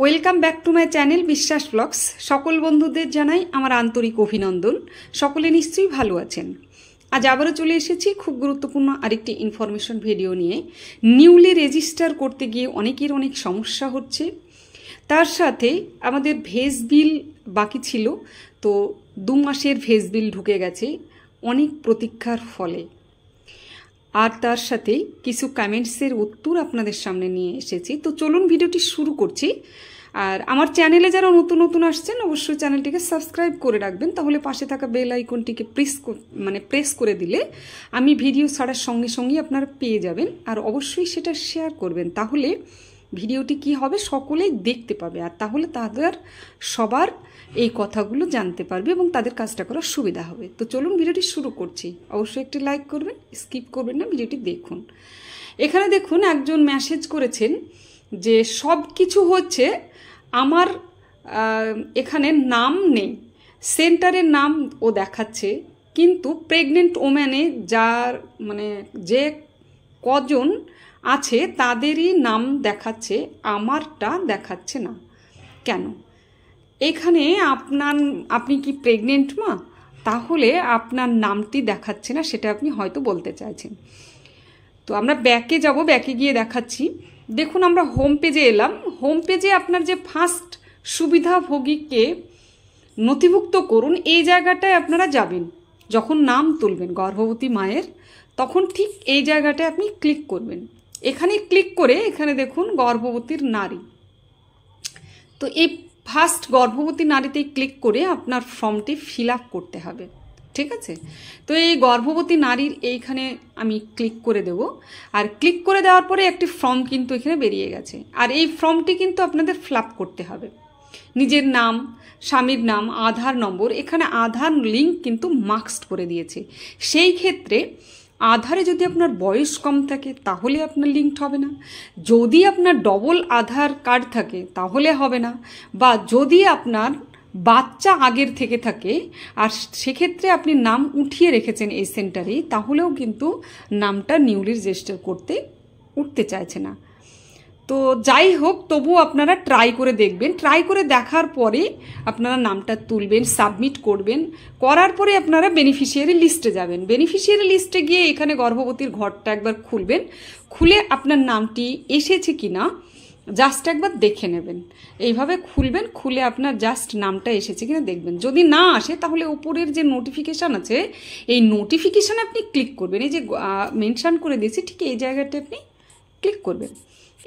Welcome back to my channel বিশ্বাস blogs. সকল বন্ধুদের জানাই আমার আন্তরিক অভিনন্দন। সকলে নিশ্চয়ই ভালো আছেন। আজ আবারও চলে এসেছি খুব গুরুত্বপূর্ণ আরেকটি ইনফরমেশন ভিডিও নিয়ে। নিউলি রেজিস্টার করতে গিয়ে অনেকের অনেক সমস্যা হচ্ছে। তার সাথে আমাদের ভেজ বিল বাকি ছিল, তো 2 মাসের ভেজ বিল ঢুকে গেছে অনেক প্রতীক্ষার ফলে। আর তার সাথে কিছু কমেন্টসের উত্তর আপনাদের সামনে নিয়ে এসেছি। তো চলুন ভিডিওটি শুরু করছি। আর আমার চ্যানেলে যারা নতুন নতুন আসছেন অবশ্যই চ্যানেলটিকে সাবস্ক্রাইব করে রাখবেন, তাহলে পাশে থাকা বেল আইকনটিকে প্রেস করে দিলে আমি ভিডিও ছাড়ার সঙ্গে সঙ্গেই আপনারা পেয়ে যাবেন। আর অবশ্যই সেটা শেয়ার করবেন, তাহলে ভিডিওটি কি হবে সকলেই দেখতে পাবে, আর তাহলে তাদের সবার এই কথাগুলো জানতে পারবে এবং তাদের কাজটা করার সুবিধা হবে। তো চলুন ভিডিওটি শুরু করছি। অবশ্যই একটি লাইক করবেন, স্কিপ করবেন না, ভিডিওটি দেখুন। এখানে দেখুন একজন মেসেজ করেছেন যে সব কিছু হচ্ছে, আমার এখানে নাম নেই, সেন্টারের নাম ও দেখাচ্ছে, কিন্তু প্রেগনেন্ট ওম্যানে যার যে কজন আছে তাদেরই নাম দেখাচ্ছে, আমারটা দেখাচ্ছে না কেন? এখানে আপনি কি প্রেগনেন্ট মা? তাহলে আপনার নামটি দেখাচ্ছে না, সেটা আপনি হয়তো বলতে চাইছেন। তো আমরা ব্যাকে যাব, ব্যাকে গিয়ে দেখাচ্ছি। দেখুন আমরা হোম পেজে এলাম। হোম পেজে আপনার যে ফার্স্ট সুবিধাভোগীকে নথিভুক্ত করুন এই জায়গাটায় আপনারা যাবেন। যখন নাম তুলবেন গর্ভবতী মায়ের, তখন ঠিক এই জায়গাটায় আপনি ক্লিক করবেন। এখানে ক্লিক করে এখানে দেখুন গর্ভবতীর নারী। তো এই ফার্স্ট গর্ভবতী নারীতেই ক্লিক করে আপনার ফর্মটি ফিল আপ করতে হবে, ঠিক আছে? তো এই গর্ভবতী নারীর এইখানে আমি ক্লিক করে দেব। আর ক্লিক করে দেওয়ার পরে একটি ফর্ম কিন্তু এখানে বেরিয়ে গেছে। আর এই ফর্মটি কিন্তু আপনাদের ফিল আপ করতে হবে। নিজের নাম, স্বামীর নাম, আধার নম্বর, এখানে আধার লিঙ্ক কিন্তু মাস্ট করে দিয়েছে। সেই ক্ষেত্রে আধারে যদি আপনার বয়স কম থাকে তাহলে আপনার লিঙ্কড হবে না, যদি আপনার ডবল আধার কার্ড থাকে তাহলে হবে না, বা যদি আপনার বাচ্চা আগের থেকে থাকে আর সেক্ষেত্রে আপনি নাম উঠিয়ে রেখেছেন এই সেন্টারেই, তাহলেও কিন্তু নামটা নিউলি রেজিস্টার করতে উঠতে চাইছে না। তো যাই হোক, তবুও আপনারা ট্রাই করে দেখবেন। ট্রাই করে দেখার পরে আপনারা নামটা তুলবেন, সাবমিট করবেন। করার পরে আপনারা বেনিফিশিয়ারি লিস্টে যাবেন। বেনিফিশিয়ারি লিস্টে গিয়ে এখানে গর্ভবতীর ঘরটা একবার খুলবেন। খুলে আপনার নামটি এসেছে কি না জাস্ট একবার দেখে নেবেন। এইভাবে খুলবেন, খুলে আপনার জাস্ট নামটা এসেছে কিনা দেখবেন। যদি না আসে তাহলে উপরের যে নোটিফিকেশান আছে এই নোটিফিকেশানে আপনি ক্লিক করবেন। এই যে মেনশান করে দিয়েছি ঠিক এই জায়গাটা আপনি ক্লিক করবেন।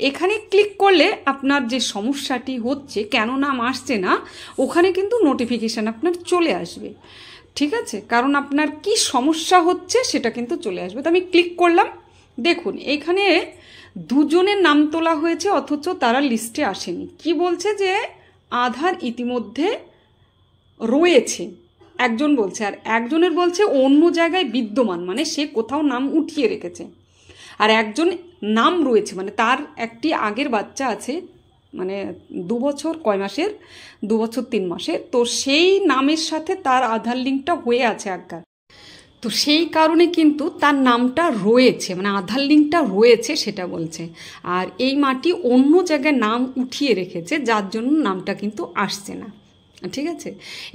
এখানে ক্লিক করলে আপনার যে সমস্যাটি হচ্ছে, কেন নাম আসছে না, ওখানে কিন্তু নোটিফিকেশান আপনার চলে আসবে, ঠিক আছে? কারণ আপনার কি সমস্যা হচ্ছে সেটা কিন্তু চলে আসবে। তো আমি ক্লিক করলাম। দেখুন এখানে দুজনের নাম তোলা হয়েছে অথচ তারা লিস্টে আসেনি। কি বলছে যে আধার ইতিমধ্যে রয়েছে, একজন বলছে, আর একজনের বলছে অন্য জায়গায় বিদ্যমান, মানে সে কোথাও নাম উঠিয়ে রেখেছে। আর একজন নাম রয়েছে, মানে তার একটি আগের বাচ্চা আছে, 2 বছর কয় মাসের, 2 বছর 3 মাসের। তো সেই নামের সাথে তার আধার লিঙ্কটা হয়ে আছে একবার, তো সেই কারণে কিন্তু তার নামটা রয়েছে, আধার লিঙ্কটা রয়েছে সেটা বলছে। আর এই মাটি অন্য জায়গায় নাম উঠিয়ে রেখেছে, যার জন্য নামটা কিন্তু আসছে না, ঠিক আছে?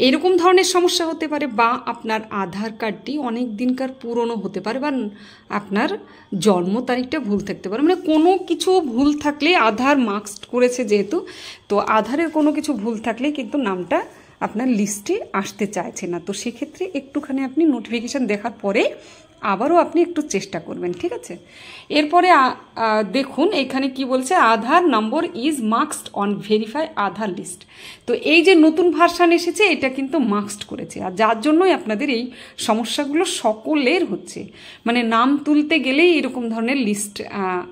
এইরকম ধরনের সমস্যা হতে পারে, বা আপনার আধার কার্ডটি অনেক দিনকার পুরনো হতে পারে, বা আপনার জন্ম তারিখটা ভুল থাকতে পারে। কোনো কিছু ভুল থাকলে, আধার মাস্ট করেছে যেহেতু, তো আধারের কোনো কিছু ভুল থাকলে কিন্তু নামটা আপনার লিস্টে আসতে চাইছে না। তো সেক্ষেত্রে একটুখানি আপনি নোটিফিকেশান দেখার পরে আবারও আপনি একটু চেষ্টা করবেন, ঠিক আছে? এরপরে দেখুন এখানে কি বলছে, Aadhaar number is masked on verify Aadhaar list. তো এই যে নতুন ভার্সান এসেছে এটা কিন্তু মাস্কড করেছে, আর যার জন্যই আপনাদের এই সমস্যাগুলো সকলের হচ্ছে। নাম তুলতে গেলেই এরকম ধরনের লিস্ট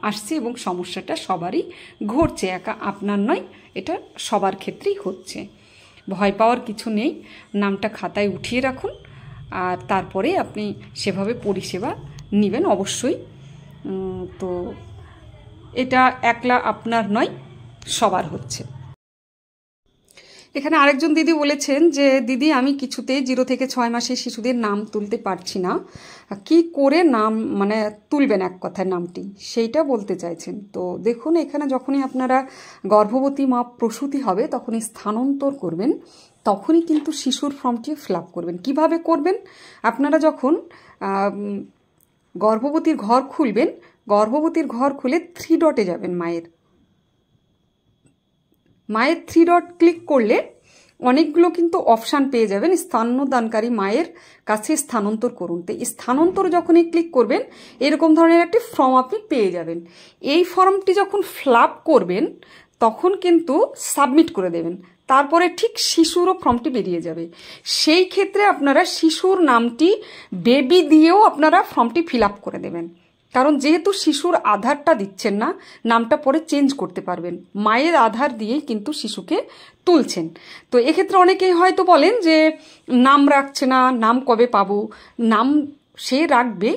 আসছে এবং সমস্যাটা সবারই ঘটছে, একা আপনার নয়, এটা সবার ক্ষেত্রেই হচ্ছে। ভয় পাওয়ার কিছু নেই, নামটা খাতায় উঠিয়ে রাখুন, আর তারপরে আপনি সেভাবে পরিষেবা নেবেন অবশ্যই। তো এটা একলা আপনার নয়, সবার হচ্ছে। এখানে আরেকজন দিদি বলেছেন যে দিদি আমি কিছুতেই 0 থেকে 6 মাসের শিশুদের নাম তুলতে পারছি না, কি করে নাম মানে তুলবেন এক কথায় নামটি সেইটা বলতে চাইছেন। তো দেখুন এখানে যখনই আপনারা গর্ভবতী মা প্রসূতি হবে তখনই স্থানান্তর করবেন, তখনই কিন্তু শিশুর ফর্মটি ফিল আপ করবেন। কিভাবে করবেন? আপনারা যখন গর্ভবতীর ঘর খুলবেন, গর্ভবতীর ঘর খুলে 3 ডটে যাবেন, মায়ের 3 ডট ক্লিক করলে অনেকগুলো কিন্তু অপশান পেয়ে যাবেন, স্তন্যদানকারী মায়ের কাছে স্থানান্তর করুন। তো স্থানান্তর যখনই ক্লিক করবেন এরকম ধরনের একটি ফর্ম আপনি পেয়ে যাবেন। এই ফর্মটি যখন ফিল আপ করবেন তখন কিন্তু সাবমিট করে দেবেন, তারপরে ঠিক শিশুরও ফর্মটি বেরিয়ে যাবে। সেই ক্ষেত্রে আপনারা শিশুর নামটি বেবি দিয়েও আপনারা ফর্মটি ফিল আপ করে দেবেন, কারণ যেহেতু শিশুর আধারটা দিচ্ছেন না, নামটা পরে চেঞ্জ করতে পারবেন। মায়ের আধার দিয়েই কিন্তু শিশুকে তুলছেন। তো এক্ষেত্রে অনেকেই হয়তো বলেন যে নাম রাখছে না, নাম কবে পাবো? নাম সে রাখবে,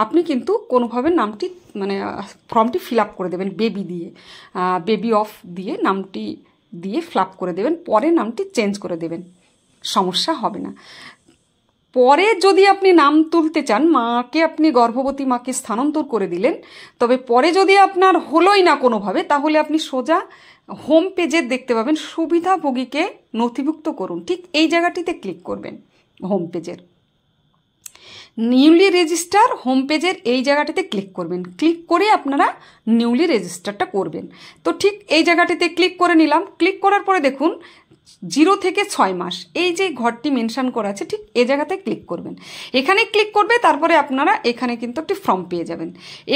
আপনি কিন্তু কোনোভাবে নামটি মানে ফর্মটি ফিল আপ করে দেবেন বেবি দিয়ে, বেবি অফ দিয়ে নামটি দিয়ে ফিল আপ করে দেবেন, পরে নামটি চেঞ্জ করে দেবেন, সমস্যা হবে না। পরে যদি আপনি নাম তুলতে চান, মাকে আপনি গর্ভবতী মাকে স্থানান্তর করে দিলেন, তবে পরে যদি আপনার হলোই না কোনোভাবে, তাহলে আপনি সোজা হোম পেজে দেখতে পাবেন সুবিধাভোগীকে নথিভুক্ত করুন, ঠিক এই জায়গাটিতে ক্লিক করবেন। হোম পেজের নিউলি রেজিস্টার হোম পেজের এই জায়গাটিতে ক্লিক করবেন, ক্লিক করে আপনারা নিউলি রেজিস্টারটা করবেন। তো ঠিক এই জায়গাটিতে ক্লিক করে নিলাম। ক্লিক করার পরে দেখুন 0 থেকে 6 মাস এই যে ঘরটি মেনশন করা আছে, ঠিক এই জায়গাতে ক্লিক করবেন। এখানে ক্লিক করবে, তারপরে আপনারা এখানে কিন্তু একটি ফর্ম পেয়ে যাবেন।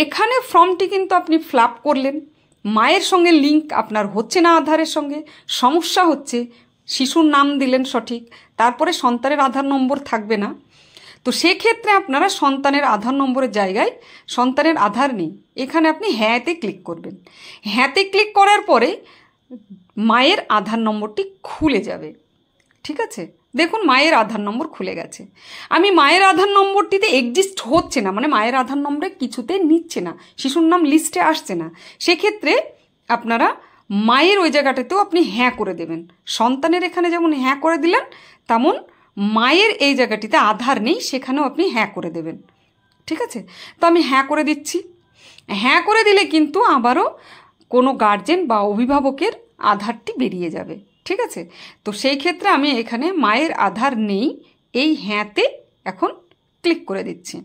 এখানে ফর্মটি কিন্তু আপনি ফিল আপ করলেন, মায়ের সঙ্গে লিঙ্ক আপনার হচ্ছে না, আধারের সঙ্গে সমস্যা হচ্ছে, শিশুর নাম দিলেন সঠিক, তারপরে সন্তানের আধার নম্বর থাকবে না। তো সেক্ষেত্রে আপনারা সন্তানের আধার নম্বরের জায়গায় সন্তানের আধার নেই, এখানে আপনি হ্যাঁতে ক্লিক করবেন। হ্যাঁতে ক্লিক করার পরে মায়ের আধার নম্বরটি খুলে যাবে। ঠিক আছে, দেখুন মায়ের আধার নম্বর খুলে গেছে। আমি মায়ের আধার নম্বরটিতে এক্সিস্ট হচ্ছে না, মানে মায়ের আধার নম্বরে কিছুতে নিচ্ছে না, শিশুর নাম লিস্টে আসছে না। সেক্ষেত্রে আপনারা মায়ের ওই জায়গাটাতেও আপনি হ্যাঁ করে দেবেন। সন্তানের এখানে যেমন হ্যাঁ করে দিলেন, তেমন মায়ের এই জায়গাটিতে আধার নেই, সেখানেও আপনি হ্যাঁ করে দেবেন। ঠিক আছে, তো আমি হ্যাঁ করে দিচ্ছি। হ্যাঁ করে দিলে কিন্তু আবারও কোনো গার্জেন বা অভিভাবকের আধারটি বেরিয়ে যাবে। ঠিক আছে, তো সেই ক্ষেত্রে আমি এখানে মায়ের আধার নেই এই হ্যাঁতে এখন ক্লিক করে দিচ্ছি।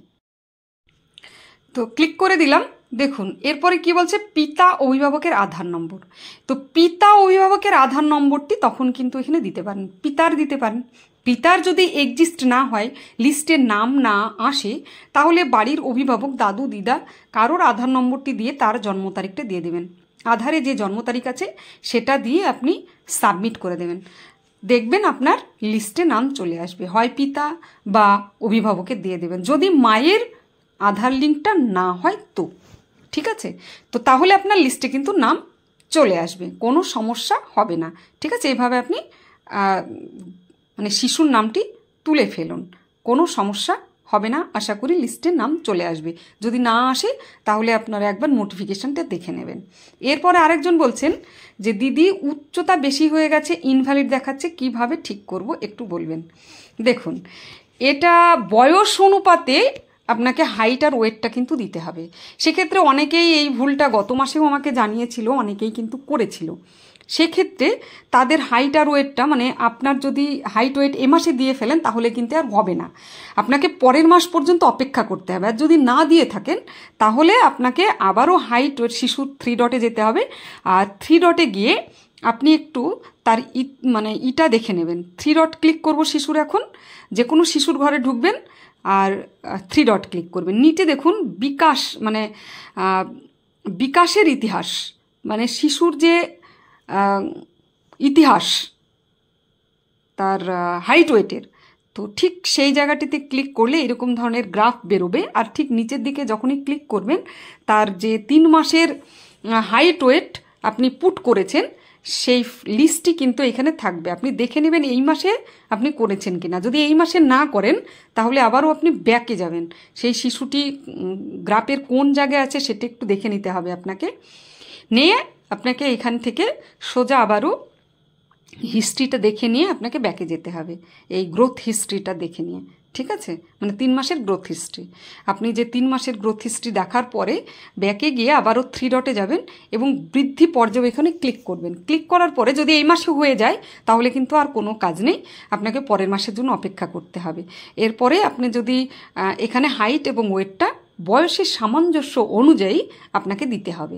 তো ক্লিক করে দিলাম। দেখুন এরপরে কি বলছে, পিতা অভিভাবকের আধার নম্বর। তো পিতা অভিভাবকের আধার নম্বরটি তখন কিন্তু এখানে দিতে পারেন, পিতার দিতে পারেন। পিতার যদি এক্সিস্ট না হয়, লিস্টের নাম না আসে, তাহলে বাড়ির অভিভাবক দাদু দিদা কারোর আধার নম্বরটি দিয়ে তার জন্ম তারিখটা দিয়ে দেবেন। আধারে যে জন্ম তারিখ আছে সেটা দিয়ে আপনি সাবমিট করে দেবেন, দেখবেন আপনার লিস্টে নাম চলে আসবে। হয় পিতা বা অভিভাবকের দিয়ে দেবেন, যদি মায়ের আধার লিঙ্কটা না হয় তো। ঠিক আছে, তো তাহলে আপনার লিস্টে কিন্তু নাম চলে আসবে, কোনো সমস্যা হবে না। ঠিক আছে, এভাবে আপনি মানে শিশুর নামটি তুলে ফেলুন, কোনো সমস্যা হবে না। আশা করি লিস্টের নাম চলে আসবে, যদি না আসে তাহলে আপনারা একবার নোটিফিকেশানটা দেখে নেবেন। এরপরে আরেকজন বলছেন যে দিদি উচ্চতা বেশি হয়ে গেছে, ইনভ্যালিড দেখাচ্ছে, কিভাবে ঠিক করব একটু বলবেন। দেখুন এটা বয়স অনুপাতে আপনাকে হাইট আর ওয়েটটা কিন্তু দিতে হবে। সেক্ষেত্রে অনেকেই এই ভুলটা গত মাসেও আমাকে জানিয়েছিল, অনেকেই কিন্তু করেছিল। সেক্ষেত্রে তাদের হাইট আর ওয়েটটা মানে আপনার যদি হাইট ওয়েট এ মাসে দিয়ে ফেলেন তাহলে কিন্তু আর হবে না, আপনাকে পরের মাস পর্যন্ত অপেক্ষা করতে হবে। আর যদি না দিয়ে থাকেন তাহলে আপনাকে আবারও হাইট ওয়েট শিশুর 3 ডটে যেতে হবে, আর 3 ডটে গিয়ে আপনি একটু তার মানে ইটা দেখে নেবেন। 3 ডট ক্লিক করব শিশুর, এখন যে কোনো শিশুর ঘরে ঢুকবেন আর 3 ডট ক্লিক করবেন। নিচে দেখুন বিকাশ মানে বিকাশের ইতিহাস, মানে শিশুর যে ইতিহাস তার হাইট ওয়েটের, তো ঠিক সেই জায়গাটিতে ক্লিক করলে এরকম ধরনের গ্রাফ বেরোবে। আর ঠিক নিচের দিকে যখনই ক্লিক করবেন তার যে 3 মাসের হাইট ওয়েট আপনি পুট করেছেন সেই লিস্টটি কিন্তু এখানে থাকবে। আপনি দেখে নেবেন এই মাসে আপনি করেছেন কিনা। যদি এই মাসে না করেন তাহলে আবারও আপনি ব্যাকে যাবেন, সেই শিশুটি গ্রাফের কোন জায়গায় আছে সেটা একটু দেখে নিতে হবে আপনাকে। নিয়ে আপনাকে এখান থেকে সোজা আবারও হিস্ট্রিটা দেখে নিয়ে আপনাকে ব্যাকে যেতে হবে, এই গ্রোথ হিস্ট্রিটা দেখে নিয়ে, ঠিক আছে? মানে 3 মাসের গ্রোথ হিস্ট্রি। আপনি যে 3 মাসের গ্রোথ হিস্ট্রি দেখার পরে ব্যাকে গিয়ে আবারও 3 ডটে যাবেন এবং বৃদ্ধি পর্যবেক্ষণে ক্লিক করবেন। ক্লিক করার পরে যদি এই মাসে হয়ে যায় তাহলে কিন্তু আর কোনো কাজ নেই, আপনাকে পরের মাসের জন্য অপেক্ষা করতে হবে। এরপরে আপনি যদি এখানে হাইট এবং ওয়েটটা বয়সের সামঞ্জস্য অনুযায়ী আপনাকে দিতে হবে।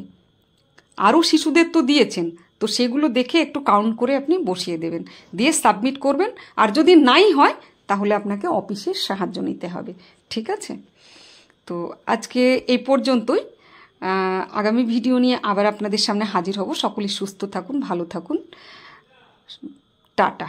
আরও শিশুদের তো দিয়েছেন, তো সেগুলো দেখে একটু কাউন্ট করে আপনি বসিয়ে দেবেন, দিয়ে সাবমিট করবেন। আর যদি নাই হয় তাহলে আপনাকে অফিসের সাহায্য নিতে হবে, ঠিক আছে? তো আজকে এই পর্যন্তই। আগামী ভিডিও নিয়ে আবার আপনাদের সামনে হাজির হব। সকলেই সুস্থ থাকুন, ভালো থাকুন, টাটা।